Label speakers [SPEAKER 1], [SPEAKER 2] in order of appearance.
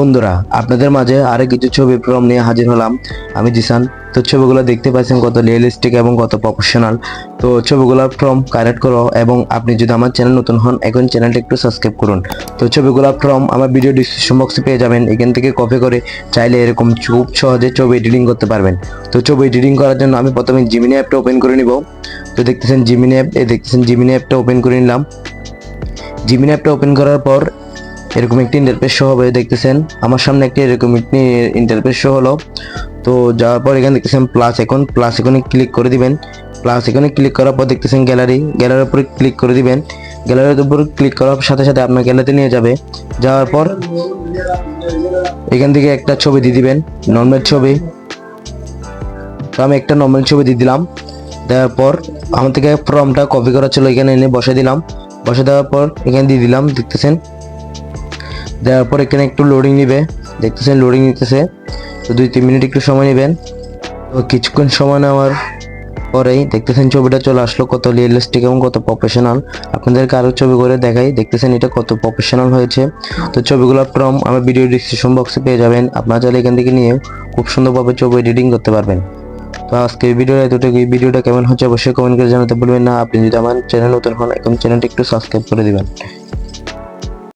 [SPEAKER 1] বন্ধুরা, আপনাদের মাঝে আরো কিছু ছবি প্রম নিয়ে হাজির হলাম। আমি জিসান। তো ছবিগুলো দেখতে পাচ্ছেন কত রিয়েলিস্টিক এবং কত প্রফেশনাল। তো ছবিগুলোর ফ্রম কালেক্ট করো, এবং আপনি যদি আমার চ্যানেল নতুন হন এখন চ্যানেলটা একটু সাবস্ক্রাইব করুন। তো ছবিগুলোর ফ্রম আমার ভিডিও ডিসক্রিপশন বক্সে পেয়ে যাবেন। এখান থেকে কপি করে চাইলে এরকম খুব সহজে ছবি এডিটিং করতে পারবেন। তো ছবি এডিটিং করার জন্য আমি প্রথমে জিমিনি অ্যাপটা ওপেন করে নিব। তো দেখতেছেন জিমিনি অ্যাপটা ওপেন করে নিলাম। জিমিনি অ্যাপটা ওপেন করার পর এরকম একটি ইন্টারফেস শো হবে। দেখতেছেন আমার সামনে একটি এরকম একটি ইন্টারফেস শো হলো। তো যাওয়ার পর এখানে দেখতেছেন প্লাস আইকনে ক্লিক করে দিবেন। প্লাস আইকনে ক্লিক করার পর দেখতেছেন গ্যালারির উপরে ক্লিক করে দিবেন। গ্যালারির উপর ক্লিক করার সাথে সাথে আপনার গ্যালারিতে নিয়ে যাবে। যাওয়ার পর এখান থেকে একটা ছবি দিয়ে দিবেন, নর্মাল ছবি। তো আমি একটা নর্মাল ছবি দিয়ে দিলাম। দেওয়ার পর আমার থেকে ফর্মটা কপি করা ছিল, এখানে এনে বসে দিলাম। বসে দেওয়ার পর এখানে দিয়ে দিলাম। দেখতেছেন দেওয়ার পর এখানে একটু লোডিং নিবে। দেখতেছেন লোডিং নিতেছে। তো 2-3 মিনিট একটু সময় নেবেন। তো কিছুক্ষণ সময় নেওয়ার পরেই দেখতেছেন ছবিটা চলে আসলো, কত রিয়েলিস্টিক এবং কত প্রফেশনাল। আপনাদেরকে আরো ছবি করে দেখাই। দেখতেছেন এটা কত প্রফেশনাল হয়েছে। তো ছবিগুলো ফ্রম আমার ভিডিও ডিসক্রিপশন বক্সে পেয়ে যাবেন। আপনারা চাইলে এখান থেকে নিয়ে খুব সুন্দরভাবে ছবি এডিটিং করতে পারবেন। তো আজকে এই ভিডিওটা এতটুকু। এই ভিডিওটা কেমন হচ্ছে অবশ্যই কমেন্ট করে জানাতে ভুলবেন না। আপনি যদি আমার চ্যানেল নতুন হন এখন চ্যানেলটি একটু সাবস্ক্রাইব করে দিবেন।